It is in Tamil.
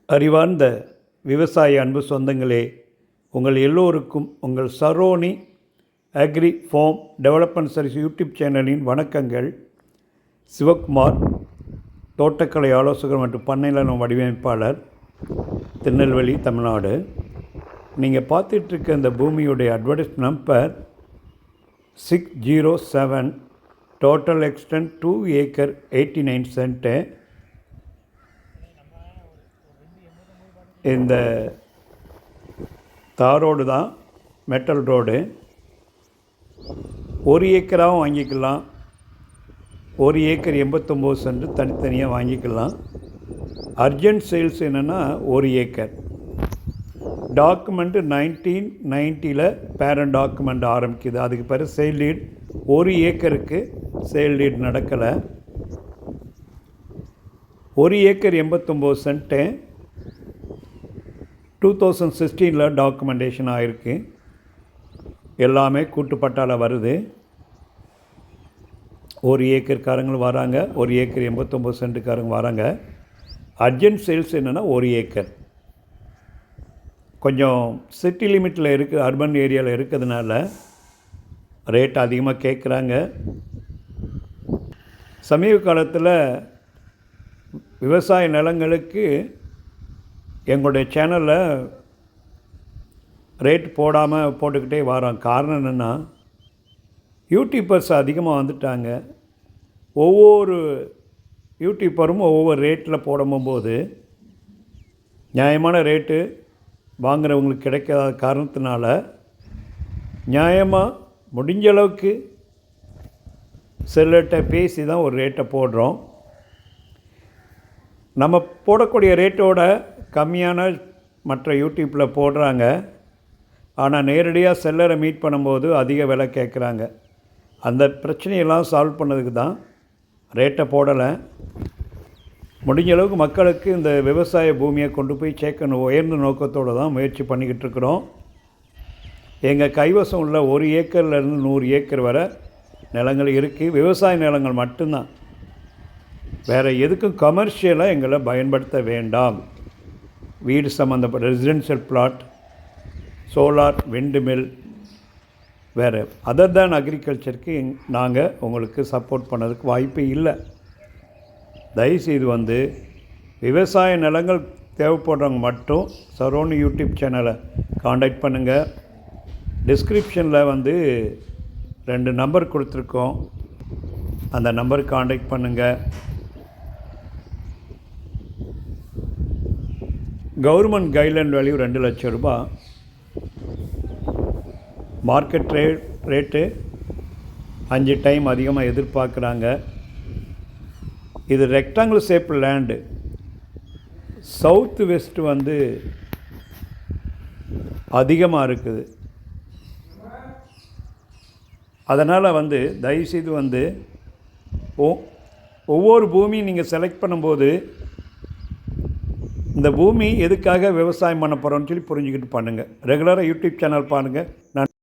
அறிவார்ந்த விவசாய அன்பு சொந்தங்களே, உங்கள் எல்லோருக்கும் உங்கள் Saroni agri farm development service YouTube சேனலின் வணக்கங்கள். சிவகுமார், தோட்டக்கலை ஆலோசகர் மற்றும் பண்ணைநில வடிவமைப்பாளர், திருநெல்வேலி, தமிழ்நாடு. நீங்கள் பார்த்துட்ருக்க இந்த பூமியுடைய advertise number 607, total extent 2 acre 89 cent. இந்த தார் ரோடு தான், மெட்டல் ரோடு. 1 ஏக்கராகவும் வாங்கிக்கலாம், 1 ஏக்கர் 89 சென்ட் தனித்தனியாக வாங்கிக்கலாம். அர்ஜென்ட் சேல்ஸ் என்னென்னா 1 ஏக்கர். டாக்குமெண்ட்டு 1990 பேரண்ட் டாக்குமெண்ட் ஆரம்பிக்குது. அதுக்கு பிறகு சேல் லீட் 1 ஏக்கருக்கு சேல் லீட் நடக்கலை. 1 ஏக்கர் 89 சென்ட்டு 2016 டாக்குமெண்டேஷன் ஆகிருக்கு. எல்லாமே கூட்டுப்பட்டால் வருது. 1 ஏக்கர்காரங்களும் வராங்க, 1 ஏக்கர் 89 சென்ட்டுக்காரங்க வராங்க. அர்ஜென்ட் சேல்ஸ் என்னென்னா 1 ஏக்கர். கொஞ்சம் சிட்டி லிமிட்டில் இருக்குது, அர்பன் ஏரியாவில் இருக்கிறதுனால ரேட் அதிகமாக கேட்குறாங்க. சமீப காலத்தில் விவசாய நிலங்களுக்கு எங்களுடைய சேனலில் ரேட் போடாமல் போட்டுக்கிட்டே வரோம். காரணம் என்னென்னா, யூடியூபர்ஸ் அதிகமாக வந்துட்டாங்க. ஒவ்வொரு யூடியூப்பரும் ஒவ்வொரு ரேட்டில் போடும்போது நியாயமான ரேட்டு வாங்குகிறவங்களுக்கு கிடைக்காத காரணத்தினால நியாயமாக முடிஞ்ச அளவுக்கு செல்லர்கிட்ட பேசி தான் ஒரு ரேட்டை போடுறோம். நம்ம போடக்கூடிய ரேட்டோட கம்மியான மற்ற யூடியூப்பில் போடுறாங்க. ஆனால் நேரடியாக செல்லரை மீட் பண்ணும்போது அதிக விலை கேட்குறாங்க. அந்த பிரச்சனையெல்லாம் சால்வ் பண்ணதுக்கு தான் ரேட்டை போடலை. முடிஞ்ச அளவுக்கு மக்களுக்கு இந்த விவசாய பூமியை கொண்டு போய் சேர்க்கணும் உயர்ந்த நோக்கத்தோடு தான் முயற்சி பண்ணிக்கிட்டு இருக்கிறோம். எங்கள் கைவசம் உள்ள 1 ஏக்கர்லேருந்து 100 ஏக்கர் வரை நிலங்கள் இருக்குது. விவசாய நிலங்கள் மட்டும்தான், வேறு எதுக்கும் கமர்ஷியலாக எங்களை பயன்படுத்த வேண்டாம். வீடு சம்மந்தப்பட்ட ரெசிடென்ஷியல் பிளாட், சோலார், விண்டு மில், வேறு அதர் தேன் அக்ரிகல்ச்சருக்கு நாங்கள் உங்களுக்கு சப்போர்ட் பண்ணதுக்கு வாய்ப்பு இல்லை. தயவுசெய்து விவசாய நிலங்கள் தேவைப்படுறவங்க மட்டும் சரோனி யூடியூப் சேனலை காண்டாக்ட் பண்ணுங்கள். டிஸ்கிரிப்ஷனில் 2 நம்பர் கொடுத்துருக்கோம், அந்த நம்பருக்கு காண்டாக்ட் பண்ணுங்கள். கவர்மெண்ட் கைட்லைன் வேல்யூ 2 லட்சம் ரூபாய். மார்க்கெட் ரேட்டு 5 டைம் அதிகமாக எதிர்பார்க்குறாங்க. இது rectangle shape land. South west அதிகமாக இருக்குது. அதனால் தயவுசெய்து ஒவ்வொரு பூமியும் நீங்கள் செலக்ட் பண்ணும்போது இந்த பூமி எதுக்காக விவசாயம் பண்ண போகிறோன்னு சொல்லி புரிஞ்சுக்கிட்டு பண்ணுங்கள். ரெகுலராக யூடியூப் சேனல் பாருங்கள். நான்